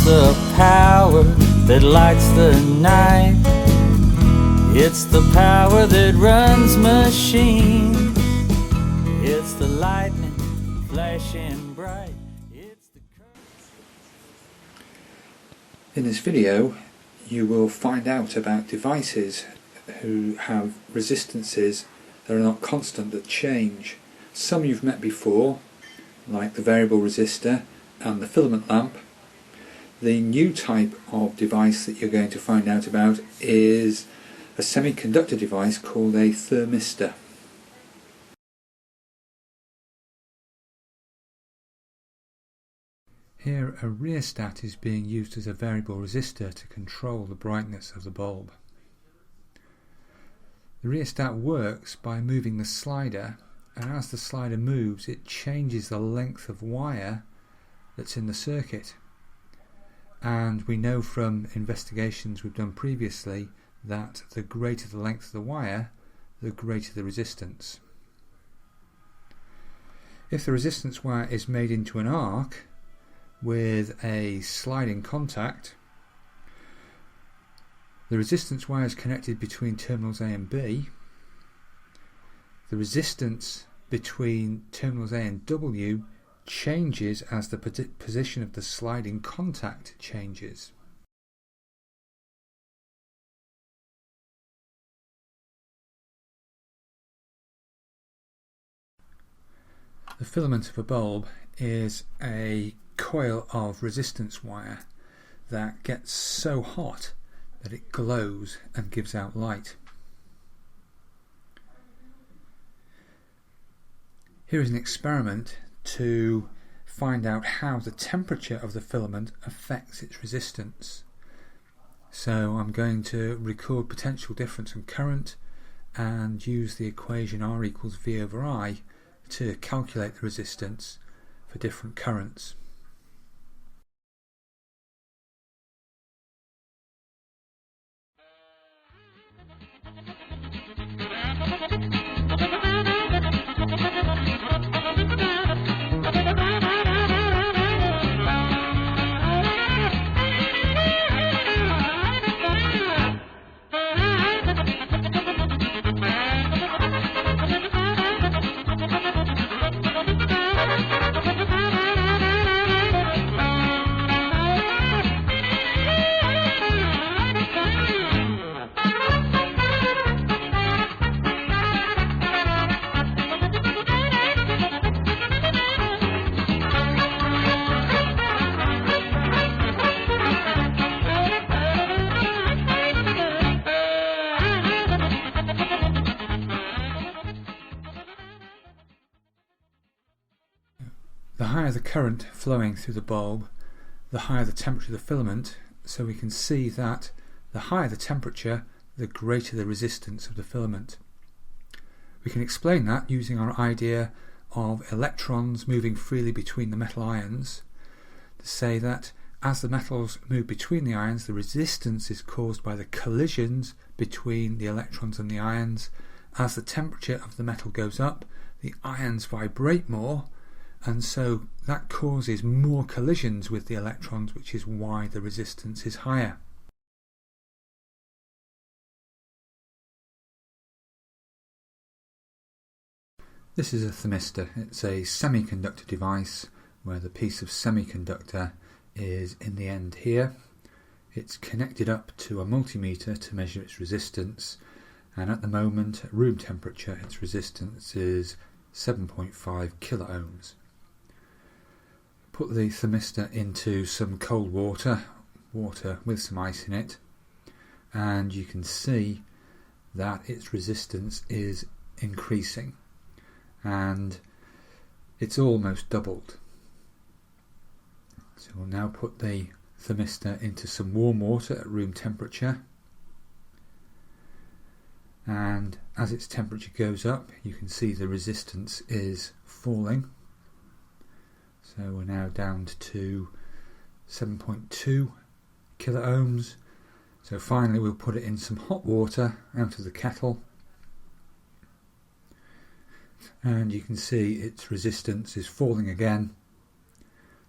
the power that lights the night. It's the power that runs machines. It's the lightning flashing bright. It's the In this video you will find out about devices who have resistances that are not constant, that change. Some you've met before, like the variable resistor and the filament lamp. The new type of device that you're going to find out about is a semiconductor device called a thermistor. Here a rheostat is being used as a variable resistor to control the brightness of the bulb. The rheostat works by moving the slider, and as the slider moves it changes the length of wire that's in the circuit. And we know from investigations we've done previously that the greater the length of the wire, the greater the resistance. If the resistance wire is made into an arc with a sliding contact, the resistance wire is connected between terminals A and B. The resistance between terminals A and W changes as the position of the sliding contact changes. The filament of a bulb is a coil of resistance wire that gets so hot that it glows and gives out light. Here is an experiment to find out how the temperature of the filament affects its resistance. So I'm going to record potential difference in current and use the equation R equals V over I to calculate the resistance for different currents. The higher the current flowing through the bulb, the higher the temperature of the filament, so we can see that the higher the temperature, the greater the resistance of the filament. We can explain that using our idea of electrons moving freely between the metal ions, to say that as the metals move between the ions, the resistance is caused by the collisions between the electrons and the ions. As the temperature of the metal goes up, the ions vibrate more, and so that causes more collisions with the electrons, which is why the resistance is higher. This is a thermistor. It's a semiconductor device where the piece of semiconductor is in the end here. It's connected up to a multimeter to measure its resistance, and at the moment at room temperature its resistance is 7.5 kiloohms. Put the thermistor into some cold water with some ice in it, and you can see that its resistance is increasing, and it's almost doubled. So we'll now put the thermistor into some warm water at room temperature, and as its temperature goes up you can see the resistance is falling. So we're now down to 7.2 kiloohms. So finally we'll put it in some hot water out of the kettle, and you can see its resistance is falling again.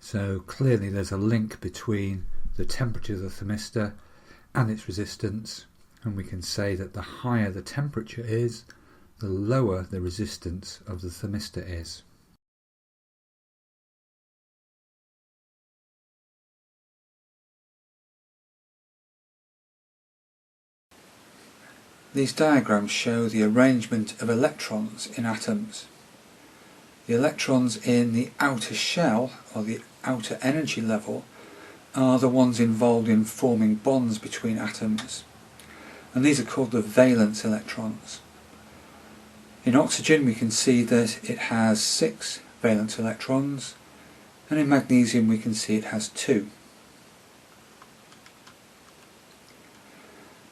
So clearly there's a link between the temperature of the thermistor and its resistance, and we can say that the higher the temperature is, the lower the resistance of the thermistor is. These diagrams show the arrangement of electrons in atoms. The electrons in the outer shell, or the outer energy level, are the ones involved in forming bonds between atoms, and these are called the valence electrons. In oxygen we can see that it has 6 valence electrons, and in magnesium we can see it has 2.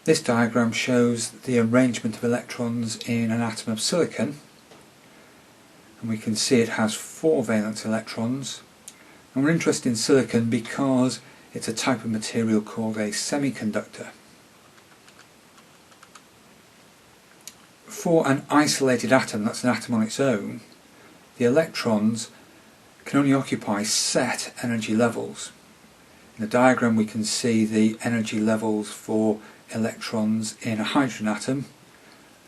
This diagram shows the arrangement of electrons in an atom of silicon, and we can see it has 4 valence electrons, and we're interested in silicon because it's a type of material called a semiconductor. For an isolated atom, that's an atom on its own, the electrons can only occupy set energy levels. In the diagram we can see the energy levels for electrons in a hydrogen atom.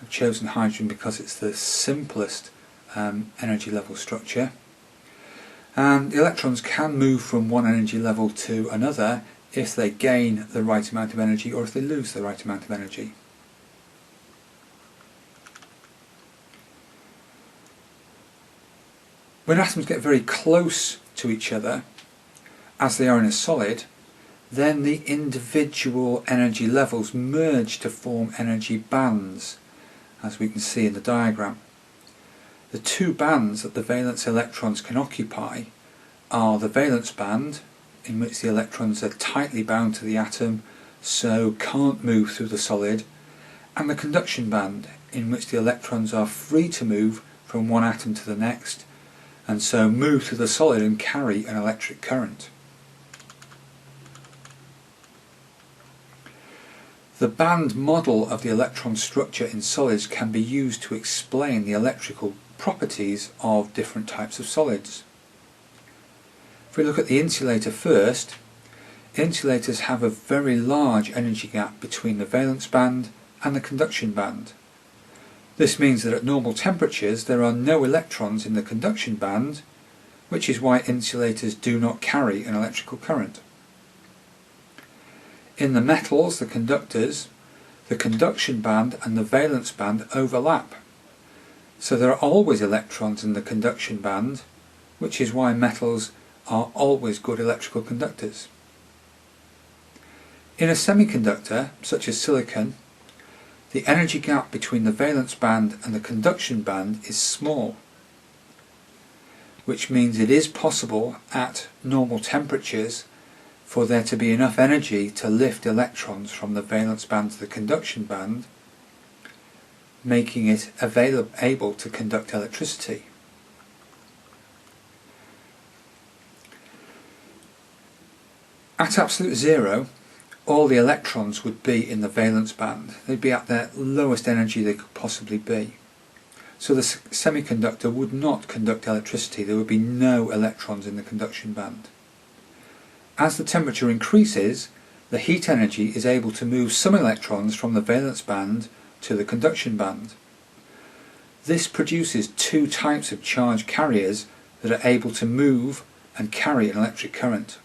I've chosen hydrogen because it's the simplest energy level structure. And the electrons can move from one energy level to another if they gain the right amount of energy or if they lose the right amount of energy. When atoms get very close to each other, as they are in a solid, then the individual energy levels merge to form energy bands, as we can see in the diagram. The 2 bands that the valence electrons can occupy are the valence band, in which the electrons are tightly bound to the atom, so can't move through the solid, and the conduction band, in which the electrons are free to move from one atom to the next, and so move through the solid and carry an electric current. The band model of the electron structure in solids can be used to explain the electrical properties of different types of solids. If we look at the insulator first, insulators have a very large energy gap between the valence band and the conduction band. This means that at normal temperatures there are no electrons in the conduction band, which is why insulators do not carry an electrical current. In the metals, the conductors, the conduction band and the valence band overlap. So there are always electrons in the conduction band, which is why metals are always good electrical conductors. In a semiconductor, such as silicon, the energy gap between the valence band and the conduction band is small, which means it is possible at normal temperatures for there to be enough energy to lift electrons from the valence band to the conduction band, making it able to conduct electricity. At absolute zero, all the electrons would be in the valence band. They'd be at their lowest energy they could possibly be. So the semiconductor would not conduct electricity. There would be no electrons in the conduction band. As the temperature increases, the heat energy is able to move some electrons from the valence band to the conduction band. This produces 2 types of charge carriers that are able to move and carry an electric current.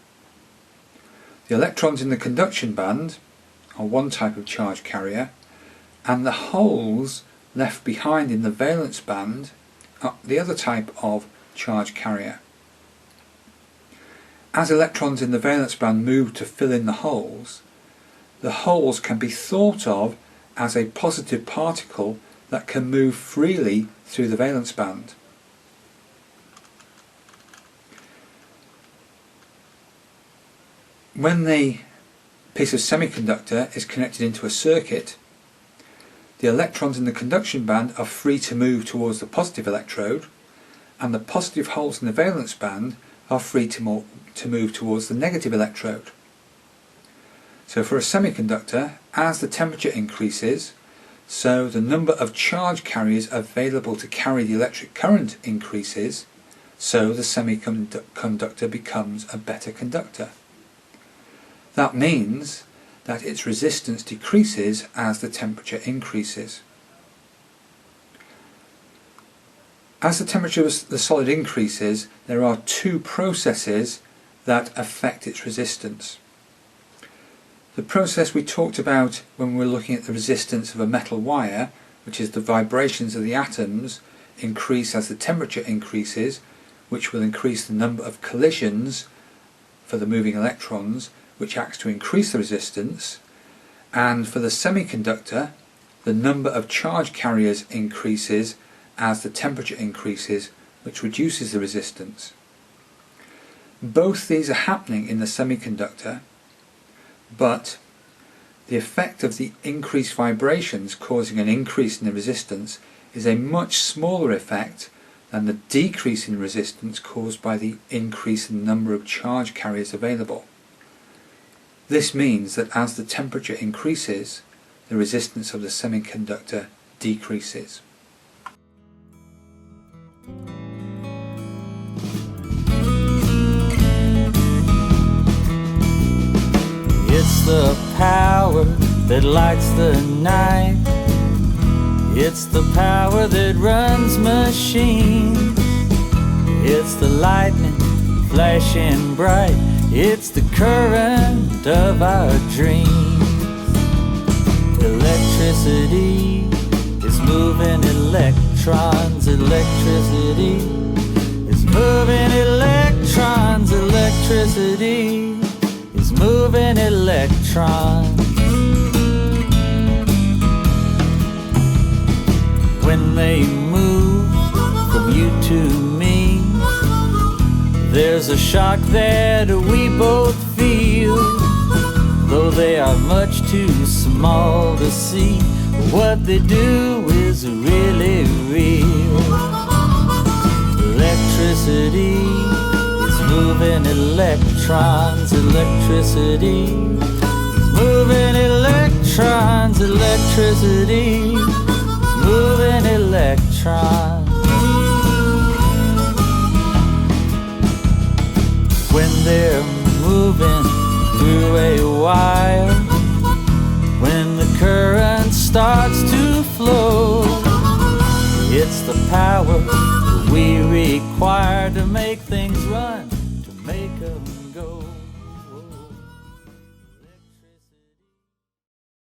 The electrons in the conduction band are one type of charge carrier, and the holes left behind in the valence band are the other type of charge carrier. As electrons in the valence band move to fill in the holes can be thought of as a positive particle that can move freely through the valence band. When the piece of semiconductor is connected into a circuit, the electrons in the conduction band are free to move towards the positive electrode, and the positive holes in the valence band are free to move towards the negative electrode. So for a semiconductor, as the temperature increases, so the number of charge carriers available to carry the electric current increases, so the semiconductor becomes a better conductor. That means that its resistance decreases as the temperature increases. As the temperature of the solid increases, there are two processes that affect its resistance. The process we talked about when we were looking at the resistance of a metal wire, which is the vibrations of the atoms increase as the temperature increases, which will increase the number of collisions for the moving electrons, which acts to increase the resistance. And for the semiconductor, the number of charge carriers increases as the temperature increases, which reduces the resistance. Both these are happening in the semiconductor, but the effect of the increased vibrations causing an increase in the resistance is a much smaller effect than the decrease in resistance caused by the increase in the number of charge carriers available. This means that as the temperature increases, the resistance of the semiconductor decreases. It's the power that lights the night. It's the power that runs machines. It's the lightning flashing bright. It's the current of our dreams. Electricity is moving electrons. Electricity is moving electrons. Electricity is moving electrons. When they move from you to me, there's a shock that we both feel, though they are much too small to see. What they do is really real. Electricity is moving electrons. Electricity is moving electrons. Electricity is moving electrons. When they're moving through a wire, when the current starts to flow, it's the power we require to make things run.